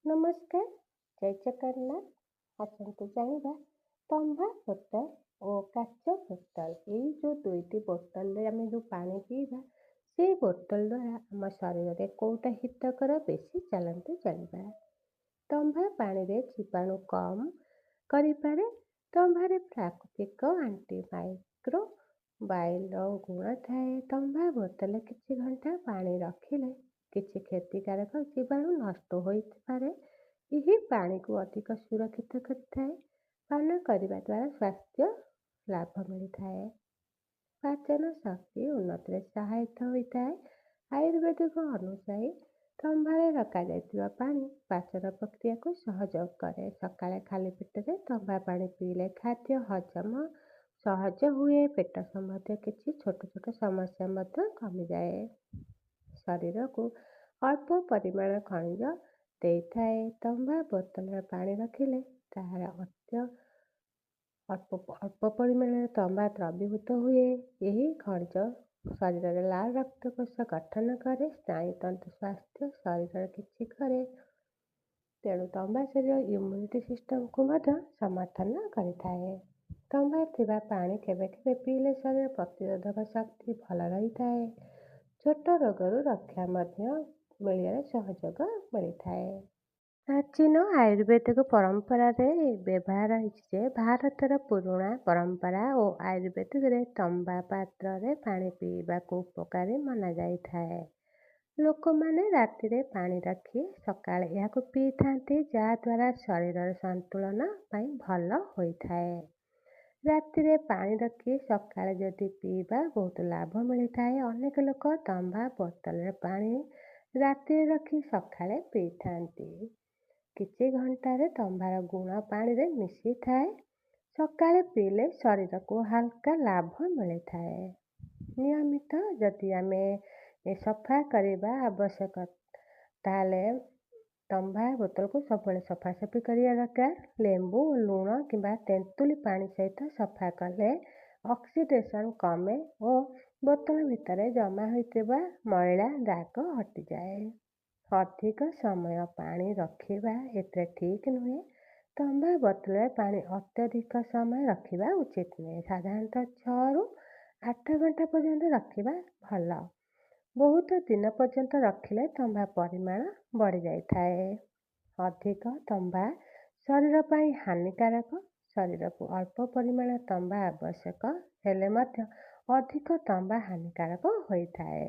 ନମସ୍କାର, ଜୟ ଜଗନ୍ନାଥ। ଆସନ୍ତୁ ଜାଣିବା ତମ୍ବା ବୋତଲ ଓ କାଚ ବୋତଲ, ଏଇ ଯେଉଁ ଦୁଇଟି ବୋତଲରେ ଆମେ ଯେଉଁ ପାଣି ପିଇବା, ସେଇ ବୋତଲ ଦ୍ୱାରା ଆମ ଶରୀରରେ କେଉଁଟା ହିତକର ବେଶୀ ଚାଲନ୍ତୁ ଜାଣିବା। ତମ୍ବା ପାଣିରେ ଜୀବାଣୁ କମ୍ କରିପାରେ। ତମ୍ବାରେ ପ୍ରାକୃତିକ ଆଣ୍ଟିମାଇକ୍ରୋ ବାଇଲ ଗୁଣ ଥାଏ। ତମ୍ବା ବୋତଲରେ କିଛି ଘଣ୍ଟା ପାଣି ରଖିଲେ କିଛି କ୍ଷତିକାରକ ଜୀବାଣୁ ନଷ୍ଟ ହୋଇପାରେ। ଏହି ପାଣିକୁ ଅଧିକ ସୁରକ୍ଷିତ କରିଥାଏ। ପାନ କରିବା ଦ୍ୱାରା ସ୍ୱାସ୍ଥ୍ୟ ଲାଭ ମିଳିଥାଏ। ପାଚନ ଶକ୍ତି ଉନ୍ନତିରେ ସହାୟତା ହୋଇଥାଏ। ଆୟୁର୍ବେଦିକ ଅନୁଯାୟୀ ତମ୍ବାରେ ରଖାଯାଇଥିବା ପାଣି ପାଚନ ପ୍ରକ୍ରିୟାକୁ ସହଯୋଗ କରେ। ସକାଳେ ଖାଲି ପେଟରେ ତମ୍ବା ପାଣି ପିଇଲେ ଖାଦ୍ୟ ହଜମ ସହଜ ହୁଏ। ପେଟ ସମ୍ବନ୍ଧୀୟ କିଛି ଛୋଟ ଛୋଟ ସମସ୍ୟା ମଧ୍ୟ କମିଯାଏ। ଶରୀରକୁ ଅଳ୍ପ ପରିମାଣ ଖଣିଜ ଦେଇଥାଏ। ତମ୍ବା ବୋତଲରେ ପାଣି ରଖିଲେ ତାହାର ଅଳ୍ପ ପରିମାଣରେ ତମ୍ବା ଦ୍ରବୀଭୂତ ହୁଏ। ଏହି ଖଣିଜ ଶରୀରରେ ଲାଲ ରକ୍ତକୋଷ ଗଠନ କରେ। ସ୍ନାୟୁତନ୍ତ୍ର ସ୍ୱାସ୍ଥ୍ୟ ଶରୀରର କିଛି କରେ। ତେଣୁ ତମ୍ବା ଶରୀର ଇମ୍ୟୁନିଟି ସିଷ୍ଟମକୁ ମଧ୍ୟ ସମର୍ଥନ କରିଥାଏ। ତମ୍ବାରେ ଥିବା ପାଣି କେବେ କେବେ ପିଇଲେ ଶରୀର ପ୍ରତିରୋଧକ ଶକ୍ତି ଭଲ ରହିଥାଏ। ଛୋଟ ରୋଗରୁ ରକ୍ଷା ମଧ୍ୟ ମିଳିବାରେ ସହଯୋଗ ମିଳିଥାଏ। ପ୍ରାଚୀନ ଆୟୁର୍ବେଦିକ ପରମ୍ପରାରେ ବ୍ୟବହାର ହୋଇଛି ଯେ ଭାରତର ପୁରୁଣା ପରମ୍ପରା ଓ ଆୟୁର୍ବେଦିକରେ ତମ୍ବା ପାତ୍ରରେ ପାଣି ପିଇବାକୁ ଉପକାରୀ ମନାଯାଇଥାଏ। ଲୋକମାନେ ରାତିରେ ପାଣି ରଖି ସକାଳେ ଏହାକୁ ପିଇଥାନ୍ତି, ଯାହାଦ୍ୱାରା ଶରୀରର ସନ୍ତୁଳନ ପାଇଁ ଭଲ ହୋଇଥାଏ। ରାତିରେ ପାଣି ରଖି ସକାଳେ ଯଦି ପିଇବା ବହୁତ ଲାଭ ମିଳିଥାଏ। ଅନେକ ଲୋକ ତମ୍ବା ବୋତଲରେ ପାଣି ରାତିରେ ରଖି ସକାଳେ ପିଇଥାନ୍ତି। କିଛି ଘଣ୍ଟାରେ ତମ୍ବାର ଗୁଣ ପାଣିରେ ମିଶିଥାଏ। ସକାଳେ ପିଇଲେ ଶରୀରକୁ ହାଲକା ଲାଭ ମିଳିଥାଏ। ନିୟମିତ ଯଦି ଆମେ ସଫା କରିବା ଆବଶ୍ୟକ, ତାହେଲେ ତମ୍ବା ବୋତଲକୁ ସବୁବେଳେ ସଫାସଫି କରିବା ଦରକାର। ଲେମ୍ବୁ, ଲୁଣ କିମ୍ବା ତେନ୍ତୁଳି ପାଣି ସହିତ ସଫା କଲେ ଅକ୍ସିଡେସନ କମେ ଓ ବୋତଲ ଭିତରେ ଜମା ହୋଇଥିବା ମଇଳା ଦାଗ ହଟିଯାଏ। ଅଧିକ ସମୟ ପାଣି ରଖିବା ଏଥିରେ ଠିକ୍ ନୁହେଁ। ତମ୍ବା ବୋତଲରେ ପାଣି ଅତ୍ୟଧିକ ସମୟ ରଖିବା ଉଚିତ ନୁହେଁ। ସାଧାରଣତଃ 6ରୁ 8 ଘଣ୍ଟା ପର୍ଯ୍ୟନ୍ତ ରଖିବା ଭଲ। ବହୁତ ଦିନ ପର୍ଯ୍ୟନ୍ତ ରଖିଲେ ତମ୍ବା ପରିମାଣ ବଢ଼ିଯାଇଥାଏ। ଅଧିକ ତମ୍ବା ଶରୀର ପାଇଁ ହାନିକାରକ। ଶରୀରକୁ ଅଳ୍ପ ପରିମାଣ ତମ୍ବା ଆବଶ୍ୟକ ହେଲେ ମଧ୍ୟ ଅଧିକ ତମ୍ବା ହାନିକାରକ ହୋଇଥାଏ।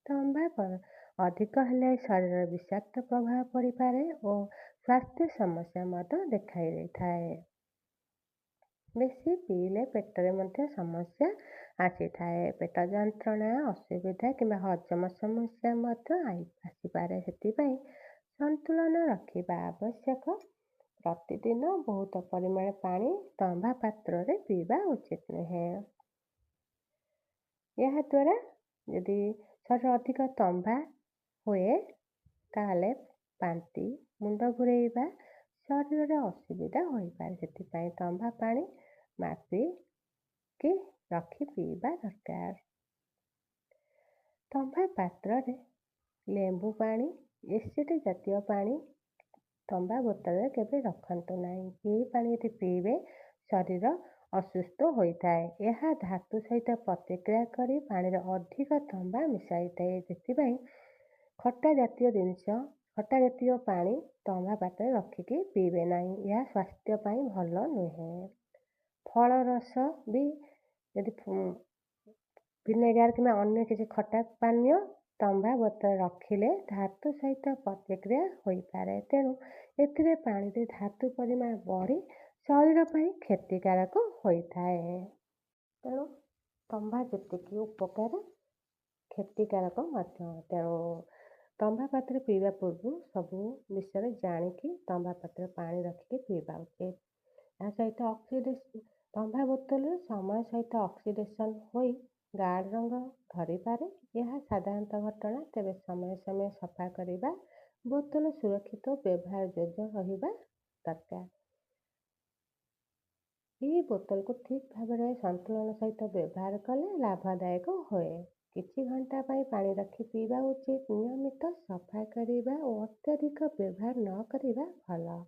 ତମ୍ବା ଅଧିକ ହେଲେ ଶରୀରରେ ବିଷାକ୍ତ ପ୍ରଭାବ ପଡ଼ିପାରେ ଓ ସ୍ୱାସ୍ଥ୍ୟ ସମସ୍ୟା ମଧ୍ୟ ଦେଖାଇ ଦେଇଥାଏ। ବେଶୀ ପିଇଲେ ପେଟରେ ମଧ୍ୟ ସମସ୍ୟା ଆସିଥାଏ। ପେଟ ଯନ୍ତ୍ରଣା, ଅସୁବିଧା କିମ୍ବା ହଜମ ସମସ୍ୟା ମଧ୍ୟ ଆସିପାରେ। ସେଥିପାଇଁ ସନ୍ତୁଳନ ରଖିବା ଆବଶ୍ୟକ। ପ୍ରତିଦିନ ବହୁତ ପରିମାଣ ପାଣି ତମ୍ବା ପାତ୍ରରେ ପିଇବା ଉଚିତ ନୁହେଁ। ଏହାଦ୍ୱାରା ଯଦି ଶରୀର ଅଧିକ ତମ୍ବା ହୁଏ, ତାହେଲେ ବାନ୍ତି, ମୁଣ୍ଡ ଘୂରେଇବା, ଶରୀରରେ ଅସୁବିଧା ହୋଇପାରେ। ସେଥିପାଇଁ ତମ୍ବା ପାଣି ମାପିକି ରଖି ପିଇବା ଦରକାର। ତମ୍ବା ପାତ୍ରରେ ଲେମ୍ବୁ ପାଣି, ଏସିଡ୍ ଜାତୀୟ ପାଣି ତମ୍ବା ବୋତଲରେ କେବେ ରଖନ୍ତୁ ନାହିଁ। ଏହି ପାଣି ଯଦି ପିଇବେ ଶରୀର ଅସୁସ୍ଥ ହୋଇଥାଏ। ଏହା ଧାତୁ ସହିତ ପ୍ରତିକ୍ରିୟା କରି ପାଣିରେ ଅଧିକ ତମ୍ବା ମିଶାଇଥାଏ। ସେଥିପାଇଁ ଖଟା ଜାତୀୟ ପାଣି ତମ୍ବା ପାତ୍ରରେ ରଖିକି ପିଇବେ ନାହିଁ। ଏହା ସ୍ୱାସ୍ଥ୍ୟ ପାଇଁ ଭଲ ନୁହେଁ। ଫଳ ରସ ବି ଯଦି ଭିନେଗାର କିମ୍ବା ଅନ୍ୟ କିଛି ଖଟା ପାନୀୟ ତମ୍ବା ବୋତଲରେ ରଖିଲେ ଧାତୁ ସହିତ ପ୍ରତିକ୍ରିୟା ହୋଇପାରେ। ତେଣୁ ଏଥିରେ ପାଣିରେ ଧାତୁ ପରିମାଣ ବଢ଼ି ଶରୀର ପାଇଁ କ୍ଷତିକାରକ ହୋଇଥାଏ। ତେଣୁ ତମ୍ବା ଯେତିକି ଉପକାର, କ୍ଷତିକାରକ ମଧ୍ୟ। ତେଣୁ ତମ୍ବା ପାତ୍ରରେ ପିଇବା ପୂର୍ବରୁ ସବୁ ବିଷୟରେ ଜାଣିକି ତମ୍ବା ପାତ୍ରରେ ପାଣି ରଖିକି ପିଇବା ଉଚିତ। ଏହା ସହିତ ତମ୍ବା ବୋତଲରେ ସମୟ ସହିତ ଅକ୍ସିଡେସନ ହୋଇ ଗାଢ଼ ରଙ୍ଗ ଧରିପାରେ। ଏହା ସାଧାରଣତଃ ଘଟଣା। ତେବେ ସମୟ ସମୟ ସଫା କରିବା, ବୋତଲ ସୁରକ୍ଷିତ ବ୍ୟବହାର ଯୋଗ୍ୟ ରହିବା ଦରକାର। ଏହି ବୋତଲକୁ ଠିକ୍ ଭାବରେ ସନ୍ତୁଳନ ସହିତ ବ୍ୟବହାର କଲେ ଲାଭଦାୟକ ହୁଏ। କିଛି ଘଣ୍ଟା ପାଇଁ ପାଣି ରଖି ପିଇବା ଉଚିତ। ନିୟମିତ ସଫା କରିବା ଓ ଅତ୍ୟଧିକ ବ୍ୟବହାର ନ କରିବା ଭଲ।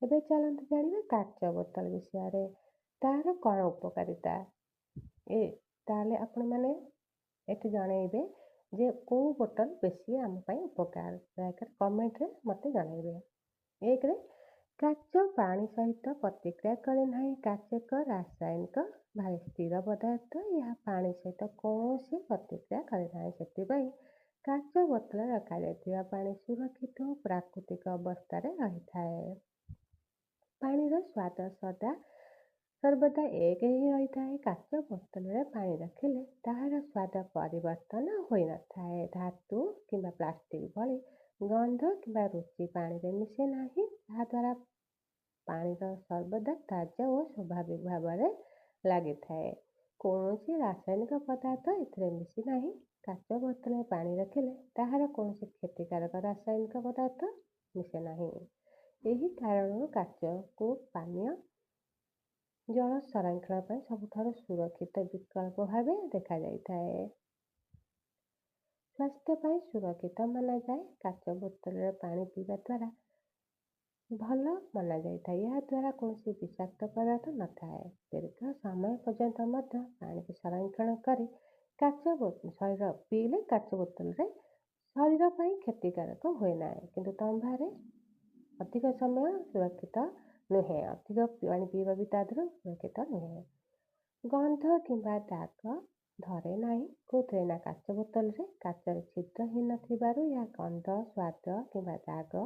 ଏବେ ଚାଲନ୍ତୁ ଜାଣିବା କାଚ ବୋତଲ ବିଷୟରେ। ତାର କ'ଣ ଉପକାରିତା? ତାହେଲେ ଆପଣମାନେ ଏଠି ଜଣେଇବେ ଯେ କେଉଁ ବୋତଲ ବେଶୀ ଆମ ପାଇଁ ଉପକାର। ଦୟାକରି କମେଣ୍ଟରେ ମୋତେ ଜଣେଇବେ। 1ରେ କାଚ ପାଣି ସହିତ ପ୍ରତିକ୍ରିୟା କରେ ନାହିଁ। କାଚ ଏକ ରାସାୟନିକ ଭାବେ ସ୍ଥିର ପଦାର୍ଥ। ଏହା ପାଣି ସହିତ କୌଣସି ପ୍ରତିକ୍ରିୟା କରେ ନାହିଁ। ସେଥିପାଇଁ କାଚ ବୋତଲରେ ରଖାଯାଇଥିବା ପାଣି ସୁରକ୍ଷିତ ଓ ପ୍ରାକୃତିକ ଅବସ୍ଥାରେ ରହିଥାଏ। ପାଣିର ସ୍ୱାଦ ସର୍ବଦା ଏକ ହିଁ ରହିଥାଏ। କାଚ ବୋତଲରେ ପାଣି ରଖିଲେ ତାହାର ସ୍ୱାଦ ପରିବର୍ତ୍ତନ ହୋଇନଥାଏ। ଧାତୁ କିମ୍ବା ପ୍ଲାଷ୍ଟିକ ଭଳି ଗନ୍ଧ କିମ୍ବା ରୁଚି ପାଣିରେ ମିଶେ ନାହିଁ। ଯାହାଦ୍ୱାରା ପାଣିର ସର୍ବଦା ତାଜା ଓ ସ୍ୱାଭାବିକ ଭାବରେ ଲାଗିଥାଏ। କୌଣସି ରାସାୟନିକ ପଦାର୍ଥ ଏଥିରେ ମିଶି ନାହିଁ। କାଚ ବୋତଲରେ ପାଣି ରଖିଲେ ତାହାର କୌଣସି କ୍ଷତିକାରକ ରାସାୟନିକ ପଦାର୍ଥ ମିଶେ ନାହିଁ। ଏହି କାରଣରୁ କାଚକୁ ପାନୀୟ ଜଳ ସଂରକ୍ଷଣ ପାଇଁ ସବୁଠାରୁ ସୁରକ୍ଷିତ ବିକଳ୍ପ ଭାବେ ଦେଖାଯାଇଥାଏ। ସ୍ୱାସ୍ଥ୍ୟ ପାଇଁ ସୁରକ୍ଷିତ ମନାଯାଏ। କାଚ ବୋତଲରେ ପାଣି ପିଇବା ଦ୍ୱାରା ଭଲ ମନାଯାଇଥାଏ। ଏହା ଦ୍ୱାରା କୌଣସି ବିଷାକ୍ତ ପଦାର୍ଥ ନଥାଏ। ଦୀର୍ଘ ସମୟ ପର୍ଯ୍ୟନ୍ତ ମଧ୍ୟ ପାଣିକୁ ସଂରକ୍ଷଣ କରି ଶରୀର ପିଇଲେ କାଚ ବୋତଲରେ ଶରୀର ପାଇଁ କ୍ଷତିକାରକ ହୁଏ ନାହିଁ। କିନ୍ତୁ ତମ୍ବାରେ ଅଧିକ ସମୟ ସୁରକ୍ଷିତ ନୁହେଁ। ଅଧିକ ପାଣି ପିଇବା ବି ତା ଦେହରୁ ସୁରକ୍ଷିତ ନୁହେଁ। ଗନ୍ଧ କିମ୍ବା ଦାଗ ଧରେ ନାହିଁ। କୋଉଥିରେ ନା କାଚ ବୋତଲରେ। କାଚରେ ଛିଦ୍ର ହିଁ ନଥିବାରୁ ଏହା ଗନ୍ଧ, ସ୍ୱାଦ କିମ୍ବା ଦାଗ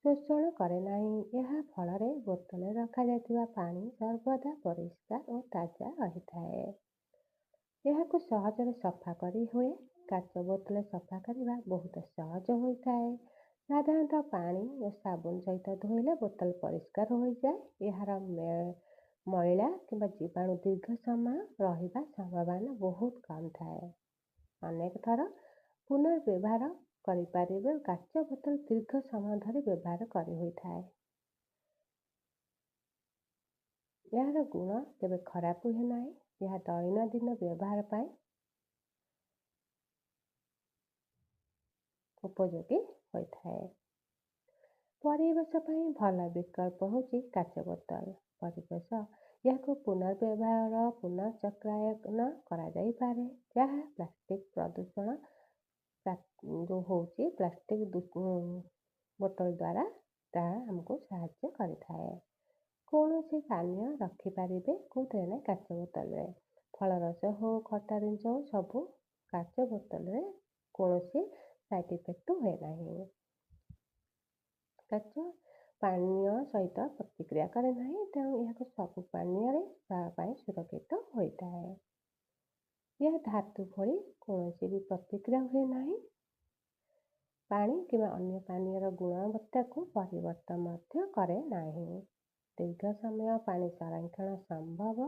ଶୋଷଣ କରେ ନାହିଁ। ଏହା ଫଳରେ ବୋତଲରେ ରଖାଯାଇଥିବା ପାଣି ସର୍ବଦା ପରିଷ୍କାର ଓ ତାଜା ରହିଥାଏ। ଏହାକୁ ସହଜରେ ସଫା କରି ହୁଏ। କାଚ ବୋତଲ ସଫା କରିବା ବହୁତ ସହଜ ହୋଇଥାଏ। ସାଧାରଣତଃ ପାଣି ଓ ସାବୁନ ସହିତ ଧୋଇଲେ ବୋତଲ ପରିଷ୍କାର ହୋଇଯାଏ। ଏହାର ମଇଳା କିମ୍ବା ଜୀବାଣୁ ଦୀର୍ଘ ସମୟ ରହିବା ସମ୍ଭାବନା ବହୁତ କମ୍ ଥାଏ। ଅନେକ ଥର ପୁନର୍ବ୍ୟବହାର କରିପାରିବେ। କାଚ ବୋତଲ ଦୀର୍ଘ ସମୟ ଧରି ବ୍ୟବହାର କରି ହୋଇଥାଏ। ଏହାର ଗୁଣ କେବେ ଖରାପ ହୁଏ ନାହିଁ। ଏହା ଦୈନନ୍ଦିନ ବ୍ୟବହାର ପାଇଁ ଉପଯୋଗୀ ହୋଇଥାଏ। ପରିବେଶ ପାଇଁ ଭଲ ବିକଳ୍ପ ହେଉଛି କାଚ ବୋତଲ। ପରିବେଶ ଏହାକୁ ପୁନର୍ବ୍ୟବହାର ପୁନଃଚକ୍ରାୟନ କରାଯାଇପାରେ। ଯାହା ପ୍ଲାଷ୍ଟିକ ପ୍ରଦୂଷଣ ଯେଉଁ ହେଉଛି ପ୍ଲାଷ୍ଟିକ ବୋତଲ ଦ୍ୱାରା ତାହା ଆମକୁ ସାହାଯ୍ୟ କରିଥାଏ। କୌଣସି ପାନୀୟ ରଖିପାରିବେ କୋଉଥିରେ ନା କାଚ ବୋତଲରେ। ଫଳରସ ହଉ ଖଟା ଜିନିଷ ହଉ ସବୁ କାଚ ବୋତଲରେ କୌଣସି ସାଇଡ୍ ଇଫେକ୍ଟ ହୁଏ ନାହିଁ। କାଚ ପାନୀୟ ସହିତ ପ୍ରତିକ୍ରିୟା କରେ ନାହିଁ। ତେଣୁ ଏହାକୁ ସବୁ ପାନୀୟରେ ପାଇଁ ସୁରକ୍ଷିତ ହୋଇଥାଏ। ଏହା ଧାତୁ ଭଳି କୌଣସି ବି ପ୍ରତିକ୍ରିୟା ହୁଏ ନାହିଁ। ପାଣି କିମ୍ବା ଅନ୍ୟ ପାନୀୟର ଗୁଣବତ୍ତାକୁ ପରିବର୍ତ୍ତନ ମଧ୍ୟ କରେ ନାହିଁ। ଦୀର୍ଘ ସମୟ ପାଣି ସଂରକ୍ଷଣ ସମ୍ଭବ।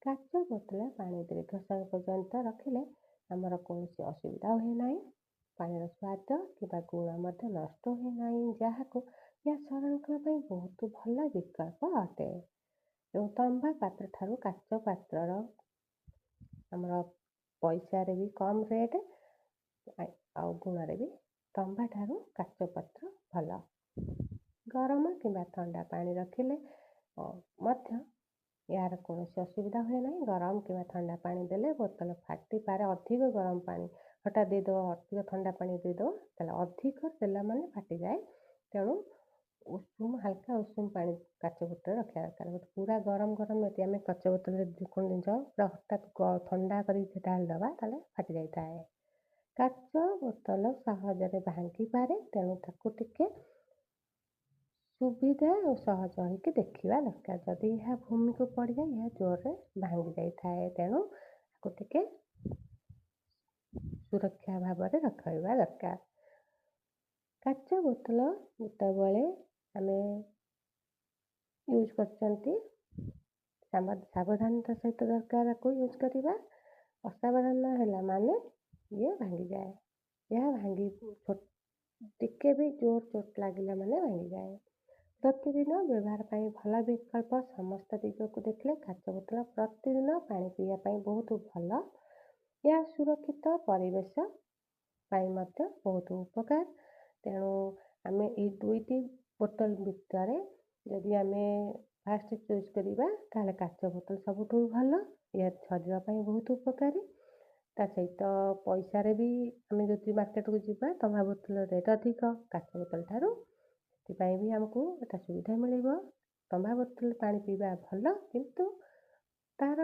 କାଚ ବୋତଲରେ ପାଣି ଦୀର୍ଘ ସମୟ ପର୍ଯ୍ୟନ୍ତ ରଖିଲେ ଆମର କୌଣସି ଅସୁବିଧା ହୁଏ ନାହିଁ। ପାଣିର ସ୍ୱାଦ କିମ୍ବା ଗୁଣ ମଧ୍ୟ ନଷ୍ଟ ହୁଏ ନାହିଁ। ଯାହାକୁ ଏହା ସଂରକ୍ଷଣ ପାଇଁ ବହୁତ ଭଲ ବିକଳ୍ପ ଅଟେ। ଏବଂ ତମ୍ବା ପାତ୍ର ଠାରୁ କାଚ ପାତ୍ରର ଆମର ପଇସାରେ ବି କମ୍ ରେଟ୍ ଆଉ ଗୁଣରେ ବି ତମ୍ବା ଠାରୁ କାଚ ପାତ୍ର ଭଲ। ଗରମ କିମ୍ବା ଥଣ୍ଡା ପାଣି ରଖିଲେ ମଧ୍ୟ ଏହାର କୌଣସି ଅସୁବିଧା ହୁଏ ନାହିଁ। ଗରମ କିମ୍ବା ଥଣ୍ଡା ପାଣି ଦେଲେ ବୋତଲ ଫାଟିପାରେ। ଅଧିକ ଗରମ ପାଣି ହଠାତ୍ ଦେଇଦେବ, ଅଧିକ ଥଣ୍ଡା ପାଣି ଦେଇଦେବ, ତାହେଲେ ଅଧିକ ଦେଲା ମାନେ ଫାଟିଯାଏ। ତେଣୁ ହାଲକା ଉଷୁମ ପାଣି କାଚ ବୋତଲରେ ରଖିବା ଦରକାର। ପୁରା ଗରମ ଯଦି ଆମେ କାଚ ବୋତଲରେ ଯେକୌଣସି ଜିନିଷ ପୁରା ହଠାତ୍ ଥଣ୍ଡା କରିକି ଢାଳିଦେବା ତାହେଲେ ଫାଟି ଯାଇଥାଏ। କାଚ ବୋତଲ ସହଜରେ ଭାଙ୍ଗିପାରେ। ତେଣୁ ତାକୁ ଟିକେ ସୁବିଧା ଓ ସହଜ ହେଇକି ଦେଖିବା ଦରକାର। ଯଦି ଏହା ଭୂମିକୁ ପଡ଼ିଯାଏ ଏହା ଜୋରରେ ଭାଙ୍ଗି ଯାଇଥାଏ। ତେଣୁ ତାକୁ ଟିକେ ସୁରକ୍ଷା ଭାବରେ ରଖିବା ଦରକାର। କାଚ ବୋତଲ ଯେତେବେଳେ ଆମେ ୟୁଜ୍ କରୁଛନ୍ତି ସାବଧାନତା ସହିତ ଦରକାର ଆକୁ ୟୁଜ୍ କରିବା। ଅସାବଧାନ ହେଲା ମାନେ ଇଏ ଭାଙ୍ଗିଯାଏ। ଏହା ଟିକେ ବି ଜୋର ଚୋଟ ଲାଗିଲା ମାନେ ଭାଙ୍ଗିଯାଏ। ପ୍ରତିଦିନ ବ୍ୟବହାର ପାଇଁ ଭଲ ବିକଳ୍ପ। ସମସ୍ତ ଦିଗକୁ ଦେଖିଲେ କାଚ ବୋତଲ ପ୍ରତିଦିନ ପାଣି ପିଇବା ପାଇଁ ବହୁତ ଭଲ। ଏହା ସୁରକ୍ଷିତ ପରିବେଶ ପାଇଁ ମଧ୍ୟ ବହୁତ ଉପକାର। ତେଣୁ ଆମେ ଏଇ ଦୁଇଟି ବୋତଲ ଭିତରେ ଯଦି ଆମେ ଫାଷ୍ଟ ଚୁଜ୍ କରିବା ତାହେଲେ କାଚ ବୋତଲ ସବୁଠୁ ଭଲ। ଏହା ଶରୀର ପାଇଁ ବହୁତ ଉପକାରୀ। ତା ସହିତ ପଇସାରେ ବି ଆମେ ଯଦି ମାର୍କେଟକୁ ଯିବା ତମ୍ବା ବୋତଲ ରେଟ୍ ଅଧିକ କାଚ ବୋତଲ ଠାରୁ, ସେଥିପାଇଁ ବି ଆମକୁ ଏଟା ସୁବିଧା ମିଳିବ। ତମ୍ବା ବୋତଲ ପାଣି ପିଇବା ଭଲ, କିନ୍ତୁ ତାର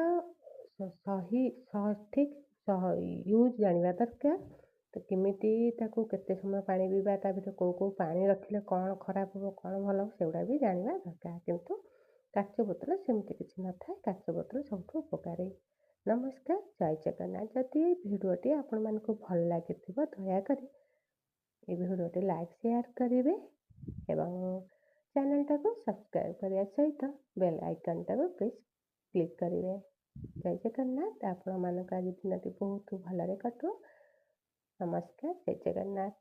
ସଠିକ୍ ୟୁଜ୍ ଜାଣିବା ଦରକାର। ତ କେମିତି ତାକୁ କେତେ ସମୟ ପାଣି ପିଇବା, ତା ଭିତରେ କେଉଁ ପାଣି ରଖିଲେ କ'ଣ ଖରାପ ହେବ କ'ଣ ଭଲ ହେବ ସେଗୁଡ଼ା ବି ଜାଣିବା ଦରକାର। କିନ୍ତୁ କାଚ ବୋତଲ ସେମିତି କିଛି ନଥାଏ, କାଚ ବୋତଲ ସବୁଠୁ ଉପକାରୀ। ନମସ୍କାର, ଜୟ ଜଗନ୍ନାଥ। ଯଦି ଏ ଭିଡ଼ିଓଟି ଆପଣମାନଙ୍କୁ ଭଲ ଲାଗିଥିବ ଦୟାକରି ଏ ଭିଡ଼ିଓଟି ଲାଇକ୍ ସେୟାର କରିବେ ଏବଂ ଚ୍ୟାନେଲଟାକୁ ସବସ୍କ୍ରାଇବ୍ କରିବା ସହିତ ବେଲ୍ ଆଇକନ୍ଟାକୁ ପ୍ଲିଜ୍ କ୍ଲିକ୍ କରିବେ। ଜୟ ଜଗନ୍ନାଥ। ଆପଣମାନଙ୍କ ଆଜି ଦିନଟି ବହୁତ ଭଲରେ କଟୁ। ନମସ୍କାର, ଜୟ ଜଗନ୍ନାଥ।